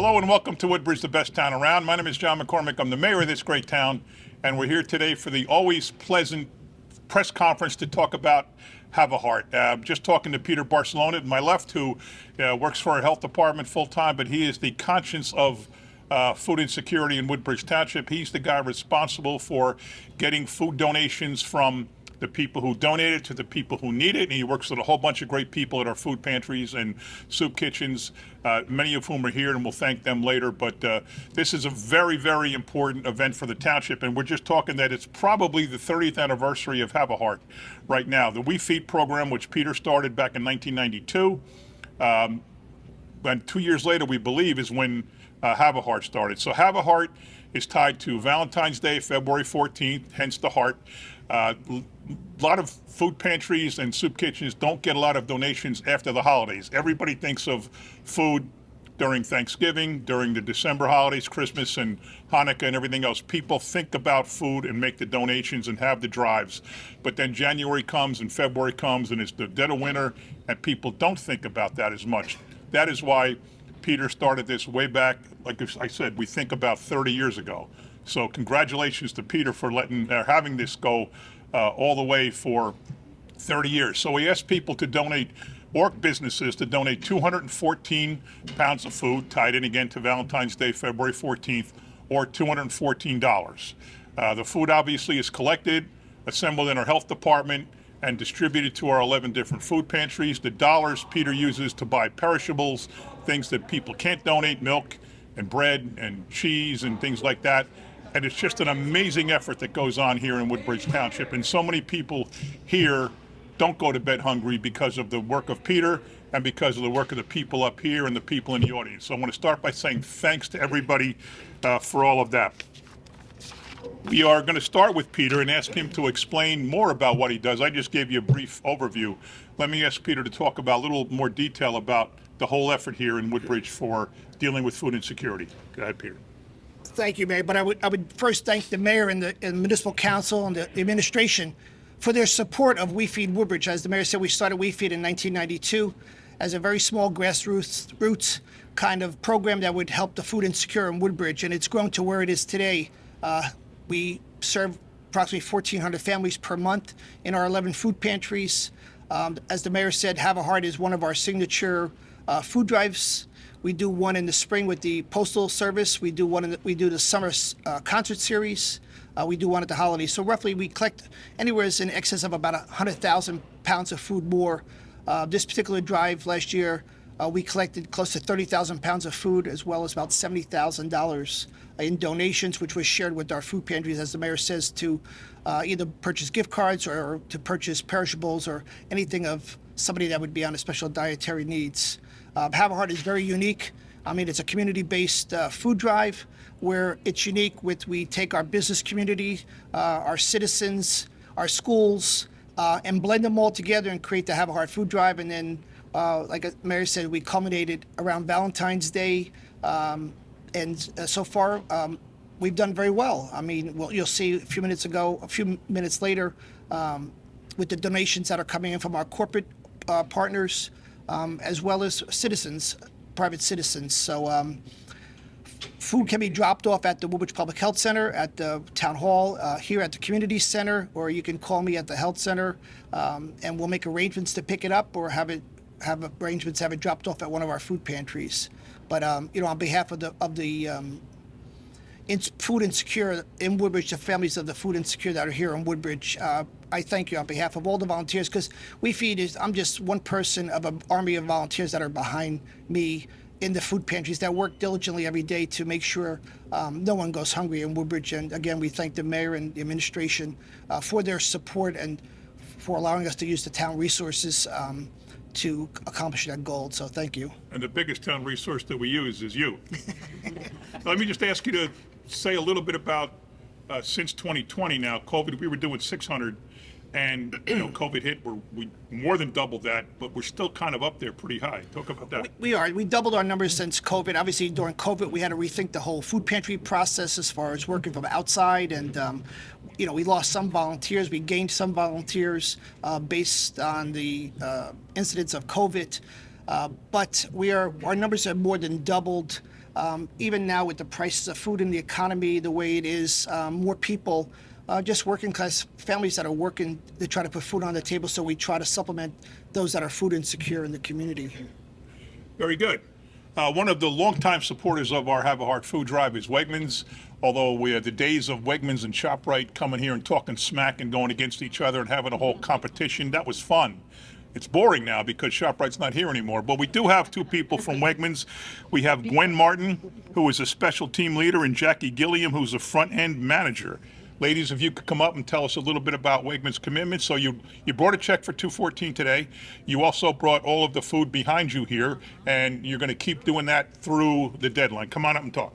Hello and welcome to Woodbridge, the best town around. My name is John McCormick. I'm the mayor of this great town, and we're here today for the always pleasant press conference to talk about Have a Heart. Just talking to Peter Barcelona to my left, who works for our health department full time, but he is the conscience of food insecurity in Woodbridge Township. He's the guy responsible for getting food donations from the people who donate it to the people who need it. And he works with a whole bunch of great people at our food pantries and soup kitchens, many of whom are here, and we'll thank them later. But this is a very, very important event for the township. And we're just talking that it's probably the 30th anniversary of Have a Heart right now. The We Feed program, which Peter started back in 1992, and 2 years later, we believe, is when Have a Heart started. So Have a Heart is tied to Valentine's Day, February 14th, hence the heart. A lot of food pantries and soup kitchens don't get a lot of donations after the holidays. Everybody thinks of food during Thanksgiving, during the December holidays, Christmas and Hanukkah and everything else. People think about food and make the donations and have the drives. But then January comes and February comes and it's the dead of winter and people don't think about that as much. That is why Peter started this way back, like I said, we think about 30 years ago. So congratulations to Peter for having this go all the way for 30 years. So we asked people to donate, or businesses to donate 214 pounds of food, tied in again to Valentine's Day, February 14th, or $214. The food obviously is collected, assembled in our health department, and distributed to our 11 different food pantries. The dollars Peter uses to buy perishables, things that people can't donate, milk and bread and cheese and things like that. And it's just an amazing effort that goes on here in Woodbridge Township. And so many people here don't go to bed hungry because of the work of Peter and because of the work of the people up here and the people in the audience. So I want to start by saying thanks to everybody for all of that. We are going to start with Peter and ask him to explain more about what he does. I just gave you a brief overview. Let me ask Peter to talk about a little more detail about the whole effort here in Woodbridge for dealing with food insecurity. Go ahead, Peter. Thank you, Mayor. But I would first thank the mayor and the municipal council and the administration for their support of We Feed Woodbridge. As the mayor said, we started We Feed in 1992 as a very small grassroots kind of program that would help the food insecure in Woodbridge, and it's grown to where it is today. We serve approximately 1,400 families per month in our 11 food pantries. As the mayor said, Have a Heart is one of our signature food drives. We do one in the spring with the Postal Service. We do the summer concert series. We do one at the holidays. So roughly we collect anywhere in excess of about 100,000 pounds of food more. This particular drive last year, we collected close to 30,000 pounds of food, as well as about $70,000 in donations, which was shared with our food pantries, as the mayor says, to either purchase gift cards or to purchase perishables or anything of somebody that would be on a special dietary needs. Have a Heart is very unique. I mean, it's a community-based food drive where it's unique we take our business community, our citizens, our schools, and blend them all together and create the Have a Heart food drive. And then, like Mary said, we culminated around Valentine's Day. And so far, we've done very well. I mean, you'll see a few minutes later, with the donations that are coming in from our corporate partners, as well as citizens, private citizens. So food can be dropped off at the Woodbridge Public Health Center, at the Town Hall, here at the Community Center, or you can call me at the Health Center, and we'll make arrangements to pick it up or have arrangements to have it dropped off at one of our food pantries. But on behalf of the food insecure in Woodbridge, the families of the food insecure that are here in Woodbridge, I thank you on behalf of all the volunteers, because We Feed I'm just one person of an army of volunteers that are behind me in the food pantries that work diligently every day to make sure no one goes hungry in Woodbridge. And again, we thank the mayor and the administration for their support and for allowing us to use the town resources to accomplish that goal. So thank you. And the biggest town resource that we use is you. Let me just ask you to say a little bit about since 2020 now, COVID, we were doing 600 and COVID hit, we more than doubled that, but we're still kind of up there pretty high. Talk about that. We are. We doubled our numbers since COVID. Obviously, during COVID, we had to rethink the whole food pantry process as far as working from outside, and we lost some volunteers. We gained some volunteers based on the incidence of COVID, but our numbers have more than doubled Even now with the prices of food and the economy the way it is, more people, just working class families that are working, they try to put food on the table. So we try to supplement those that are food insecure in the community. Very good. One of the longtime supporters of our Have a Heart food drive is Wegmans. Although we had the days of Wegmans and ShopRite coming here and talking smack and going against each other and having a whole competition, that was fun. It's boring now because ShopRite's not here anymore. But we do have two people from Wegmans. We have Gwen Martin, who is a special team leader, and Jackie Gilliam, who's a front-end manager. Ladies, if you could come up and tell us a little bit about Wegmans' commitment. So you brought a check for $214 today. You also brought all of the food behind you here, and you're going to keep doing that through the deadline. Come on up and talk.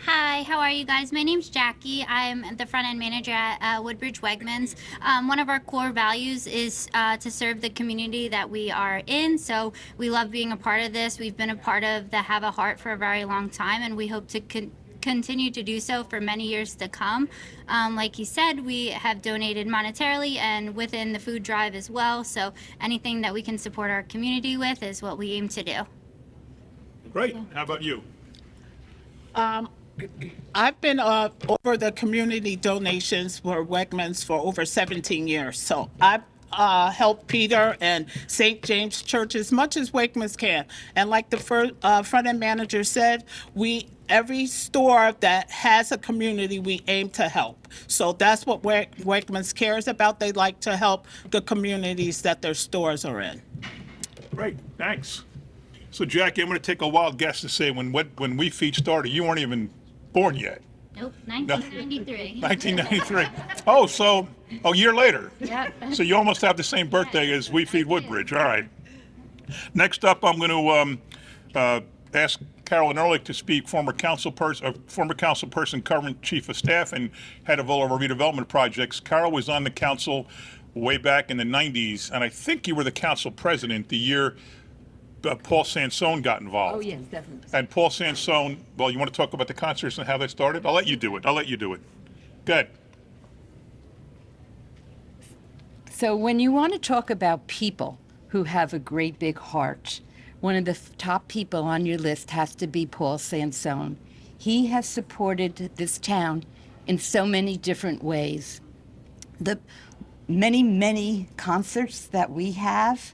Hi, how are you guys? My name's Jackie. I'm the front end manager at Woodbridge Wegmans. One of our core values is to serve the community that we are in. So we love being a part of this. We've been a part of the Have a Heart for a very long time, and we hope to continue to do so for many years to come. Like he said, we have donated monetarily and within the food drive as well. So anything that we can support our community with is what we aim to do. Great. How about you? I've been over the community donations for Wegmans for over 17 years. So I've helped Peter and St. James Church as much as Wegmans can. And like the front-end manager said, every store that has a community, we aim to help. So that's what Wegmans cares about. They like to help the communities that their stores are in. Great. Thanks. So, Jackie, I'm going to take a wild guess to say when WeFeed started, you weren't even born yet. Nope, 1993. 1993. Oh, so a year later. Yep. So you almost have the same birthday as WeFeed Woodbridge. All right. Next up, I'm going to ask Carolyn Ehrlich to speak, former council person, current chief of staff, and head of all of our redevelopment projects. Carol was on the council way back in the 90s, and I think you were the council president the year Paul Sansone got involved. Oh, yes, definitely. And Paul Sansone, well, you want to talk about the concerts and how that started? I'll let you do it. Go ahead. So when you want to talk about people who have a great big heart, one of the top people on your list has to be Paul Sansone. He has supported this town in so many different ways. The many concerts that we have,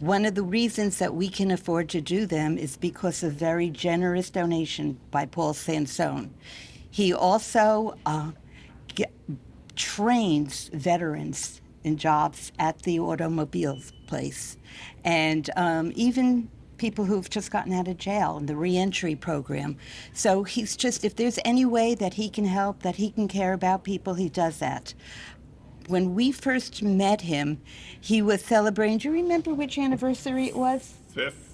one of the reasons that we can afford to do them is because of very generous donation by Paul Sansone. He also trains veterans in jobs at the automobiles place, and even people who've just gotten out of jail in the reentry program. So he's just, if there's any way that he can help, that he can care about people, he does that. When we first met him, he was celebrating, do you remember which anniversary it was?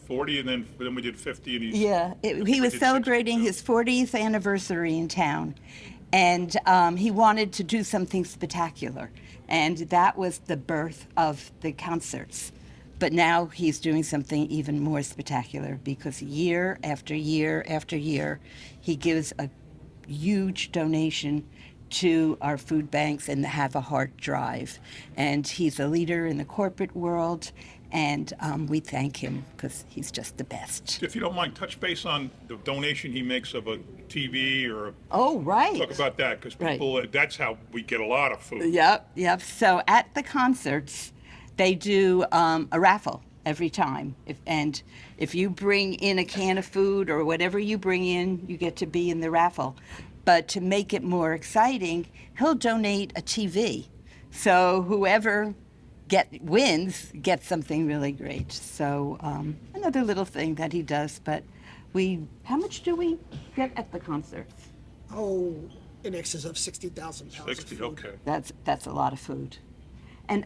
40, and then we did 50. And He was did celebrating 60, his 40th anniversary in town, and he wanted to do something spectacular, and that was the birth of the concerts. But now he's doing something even more spectacular because year after year after year, he gives a huge donation to our food banks and the Have a Heart drive. And he's a leader in the corporate world, and we thank him because he's just the best. If you don't mind, touch base on the donation he makes of a TV or Oh, right. talk about that, because people, that's how we get a lot of food. Yep. So at the concerts, they do a raffle every time. If you bring in a can of food or whatever you bring in, you get to be in the raffle. But to make it more exciting, he'll donate a TV. So whoever wins gets something really great. So another little thing that he does. But how much do we get at the concerts? Oh, in excess of 60,000 pounds. 60, of food. okay. That's a lot of food. And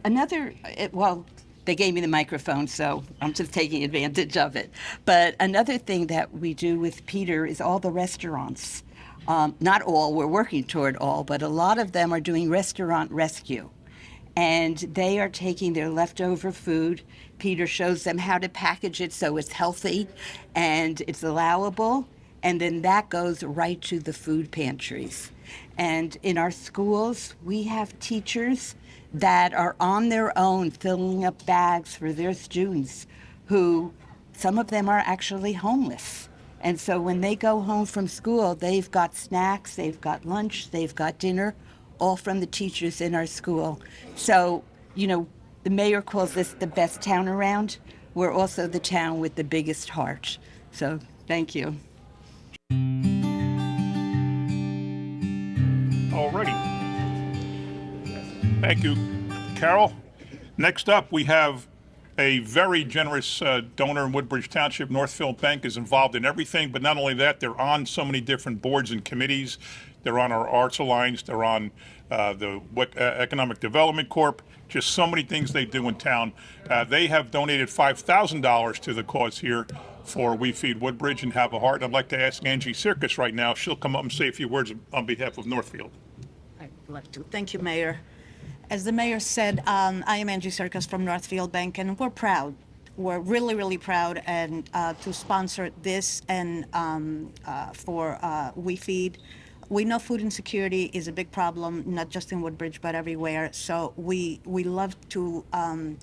they gave me the microphone, so I'm just taking advantage of it. But another thing that we do with Peter is all the restaurants. Not all, we're working toward all, but a lot of them are doing restaurant rescue. And they are taking their leftover food. Peter shows them how to package it so it's healthy and it's allowable. And then that goes right to the food pantries. And in our schools, we have teachers that are on their own filling up bags for their students who some of them are actually homeless. And so when they go home from school, they've got snacks, they've got lunch, they've got dinner, all from the teachers in our school. So, the mayor calls this the best town around. We're also the town with the biggest heart. So, thank you. Alrighty. Thank you, Carol. Next up, we have a very generous donor in Woodbridge Township. Northfield Bank is involved in everything, but not only that, they're on so many different boards and committees. They're on our Arts Alliance, they're on the Economic Development Corp, just so many things they do in town. They have donated $5,000 to the cause here for We Feed Woodbridge and Have a Heart. I'd like to ask Angie Circus right now. She'll come up and say a few words on behalf of Northfield. I'd like to. Thank you, Mayor. As the mayor said, I am Angie Circus from Northfield Bank, and we're proud. We're really, really proud and to sponsor this and for We Feed. We know food insecurity is a big problem, not just in Woodbridge, but everywhere. So we love to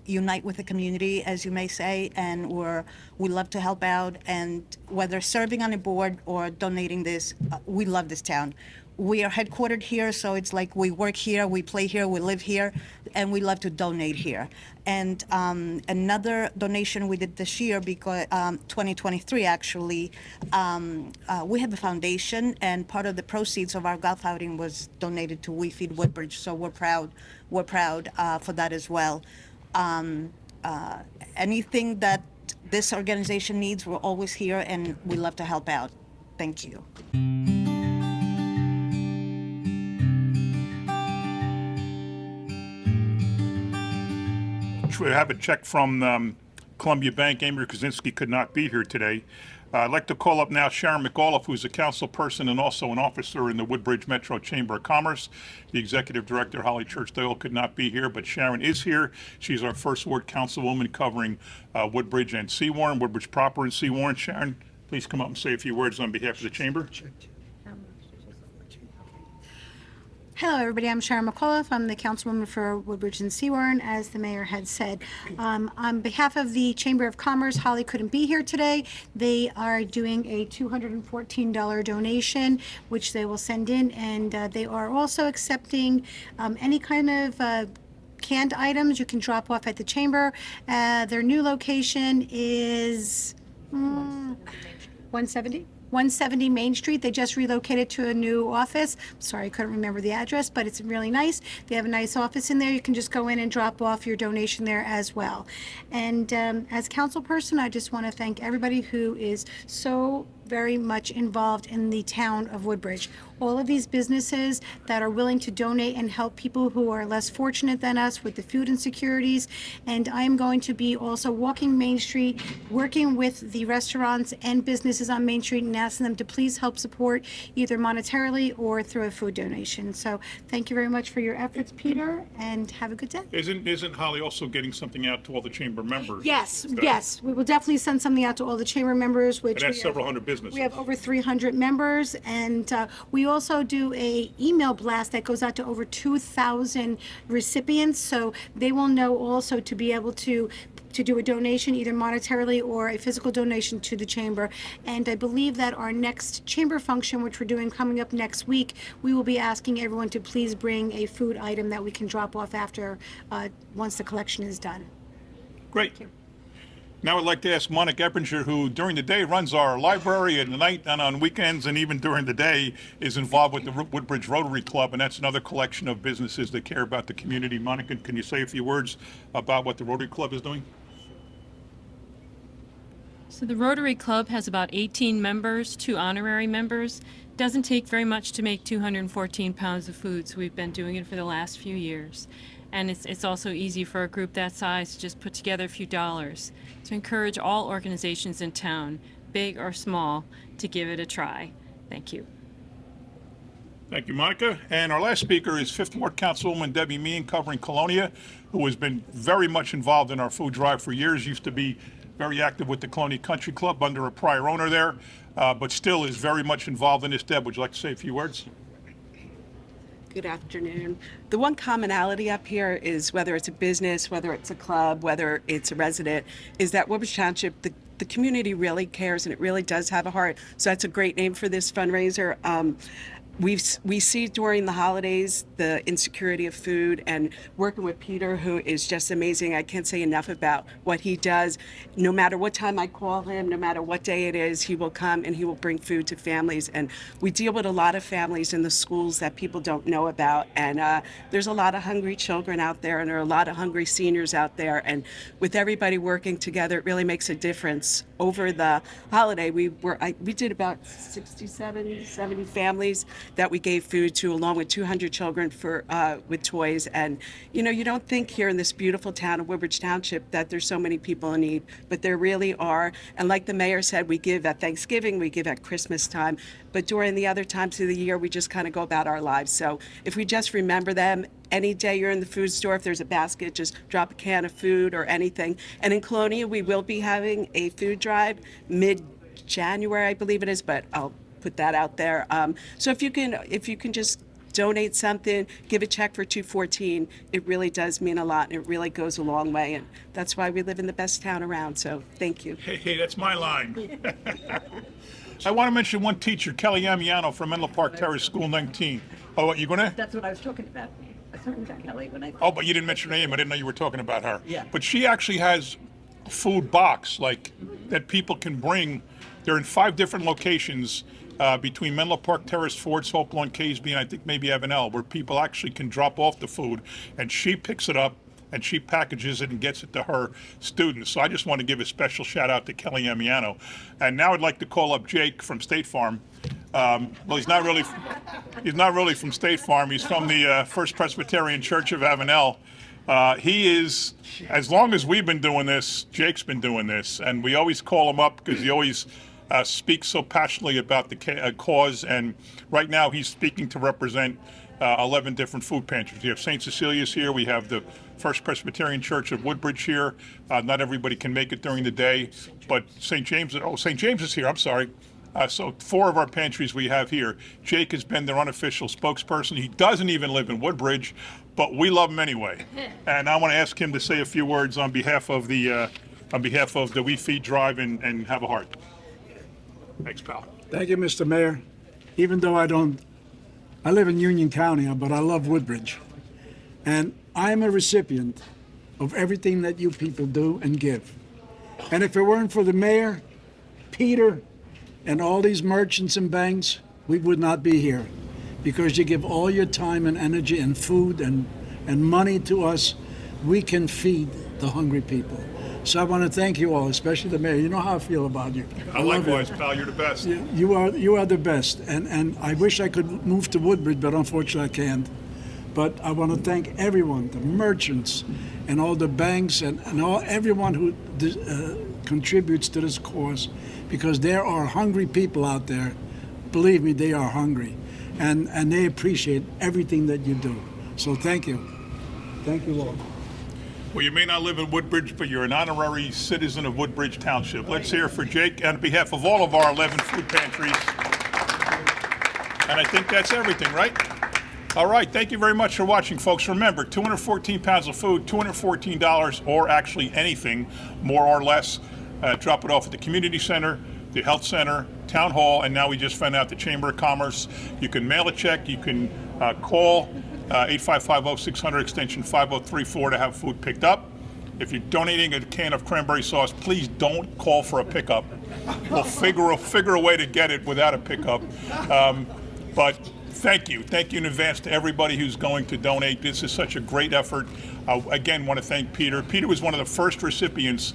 unite with the community, as you may say, and we love to help out. And whether serving on a board or donating this, we love this town. We are headquartered here, so it's like we work here, we play here, we live here, and we love to donate here. And another donation we did this year, because 2023 actually, we have a foundation, and part of the proceeds of our golf outing was donated to We Feed Woodbridge. So we're proud for that as well. Anything that this organization needs, we're always here, and we love to help out. Thank you. We have a check from Columbia Bank. Amy Krasinski could not be here today. I'd like to call up now Sharon McAuliffe, who's a council person and also an officer in the Woodbridge Metro Chamber of Commerce. The executive director, Holly Church-Doyle, could not be here, but Sharon is here. She's our first ward councilwoman covering Woodbridge and Seawarren, Woodbridge proper and Seawarren. Sharon, please come up and say a few words on behalf of the chamber. Hello, everybody. I'm Sharon McAuliffe. I'm the councilwoman for Woodbridge and Seawarren, as the mayor had said. On behalf of the Chamber of Commerce, Holly couldn't be here today. They are doing a $214 donation, which they will send in, and they are also accepting any kind of canned items you can drop off at the chamber. Their new location is 170? 170 Main Street. They just relocated to a new office. Sorry, I couldn't remember the address, but it's really nice. They have a nice office in there. You can just go in and drop off your donation there as well. And as council person, I just want to thank everybody who is so very much involved in the town of Woodbridge. All of these businesses that are willing to donate and help people who are less fortunate than us with the food insecurities. And I am going to be also walking Main Street, working with the restaurants and businesses on Main Street and asking them to please help support either monetarily or through a food donation. So thank you very much for your efforts, Peter, and have a good day. Isn't Holly also getting something out to all the chamber members? Yes, yes, we will definitely send something out to all the chamber members, which And that's we several have- hundred businesses. We have over 300 members, and we also do a email blast that goes out to over 2,000 recipients, so they will know also to be able to do a donation, either monetarily or a physical donation to the chamber. And I believe that our next chamber function, which we're doing coming up next week, we will be asking everyone to please bring a food item that we can drop off after, once the collection is done. Great. Now I'd like to ask Monica Eppinger, who during the day runs our library, at night and on weekends and even during the day is involved with the Woodbridge Rotary Club, and that's another collection of businesses that care about the community. Monica, can you say a few words about what the Rotary Club is doing? So the Rotary Club has about 18 members, 2 honorary members. Doesn't take very much to make 214 pounds of food, so we've been doing it for the last few years. And it's also easy for a group that size to just put together a few dollars. To encourage all organizations in town, big or small, to give it a try. Thank you. Thank you, Monica. And our last speaker is 5th Ward Councilwoman Debbie Meehan, covering Colonia, who has been very much involved in our food drive for years. Used to be very active with the Colonia Country Club under a prior owner there, but still is very much involved in this. Deb, would you like to say a few words? Good afternoon. The one commonality up here is whether it's a business, whether it's a club, whether it's a resident, is that Woodbridge Township, the community really cares and it really does have a heart. So that's a great name for this fundraiser. We see during the holidays the insecurity of food, and working with Peter, who is just amazing. I can't say enough about what he does. No matter what time I call him, no matter what day it is, he will come and he will bring food to families. And we deal with a lot of families in the schools that people don't know about. And there's a lot of hungry children out there, and there are a lot of hungry seniors out there. And with everybody working together, it really makes a difference. Over the holiday, we did about 67, 70 families that we gave food to, along with 200 children for with toys. And you don't think here in this beautiful town of Woodbridge Township that there's so many people in need, but there really are. And like the mayor said, we give at Thanksgiving, we give at Christmas time, but during the other times of the year, we just kind of go about our lives. So if we just remember them, any day you're in the food store, if there's a basket, just drop a can of food or anything. And in Colonia, we will be having a food drive mid-January, I believe it is, but I'll put that out there. So if you can just donate something, give a check for 214, it really does mean a lot, and it really goes a long way. And that's why we live in the best town around. So thank you. Hey, that's my line. I want to mention one teacher, Kelly Amiano from Menlo Park Terrace School 19. Oh, what, you gonna? That's what I was talking about. I was talking about Kelly when I. Oh, but you didn't mention her name. I didn't know you were talking about her. Yeah. But she actually has a food box that people can bring. They're in 5 different locations between Menlo Park Terrace, Ford's, Hopewell, and Caseby, and I think maybe Avenel, where people actually can drop off the food, and she picks it up and she packages it and gets it to her students. So I just want to give a special shout out to Kelly Amiano. And now I'd like to call up Jake from State Farm. Well, he's not really from State Farm. He's from the First Presbyterian Church of Avenel. He is, as long as we've been doing this, Jake's been doing this, and we always call him up because he always speaks so passionately about the cause. And right now he's speaking to represent 11 different food pantries. We have St. Cecilia's here. We have the First Presbyterian Church of Woodbridge here. Not everybody can make it during the day, but St. James is here. I'm sorry. So 4 of our pantries we have here. Jake has been their unofficial spokesperson. He doesn't even live in Woodbridge, but we love him anyway. And I want to ask him to say a few words on behalf of the We Feed Drive and Have a Heart. Thanks, pal. Thank you, Mr. Mayor. Even though I live in Union County, but I love Woodbridge. And I am a recipient of everything that you people do and give. And if it weren't for the mayor, Peter, and all these merchants and banks, we would not be here. Because you give all your time and energy and food and money to us, we can feed the hungry people. So I want to thank you all, especially the mayor. You know how I feel about you. Likewise, pal. You're the best. You are the best. And I wish I could move to Woodbridge, but unfortunately I can't. But I want to thank everyone, the merchants and all the banks and everyone who contributes to this cause, because there are hungry people out there. Believe me, they are hungry. And they appreciate everything that you do. So thank you. Thank you all. Well, you may not live in Woodbridge, but you're an honorary citizen of Woodbridge Township. Let's hear for Jake on behalf of all of our 11 food pantries. And I think that's everything, right? All right, thank you very much for watching, folks. Remember, 214 pounds of food, $214, or actually anything, more or less. Drop it off at the community center, the health center, town hall, and now we just found out the Chamber of Commerce. You can mail a check, you can call 855-0600 extension 5034 to have food picked up. If you're donating a can of cranberry sauce, please don't call for a pickup. We'll figure a way to get it without a pickup. But thank you in advance to everybody who's going to donate. This is such a great effort. Again, want to thank Peter. Peter was one of the first recipients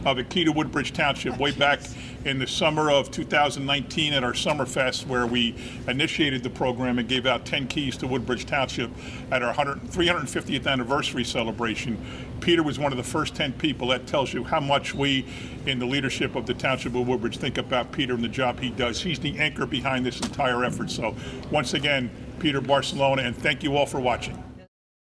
of a key to Woodbridge Township way back in the summer of 2019 at our Summerfest, where we initiated the program and gave out 10 keys to Woodbridge Township at our 350th anniversary celebration. Peter was one of the first 10 people. That tells you how much we in the leadership of the Township of Woodbridge think about Peter and the job he does. He's the anchor behind this entire effort. So once again, Peter Barcelona, and thank you all for watching.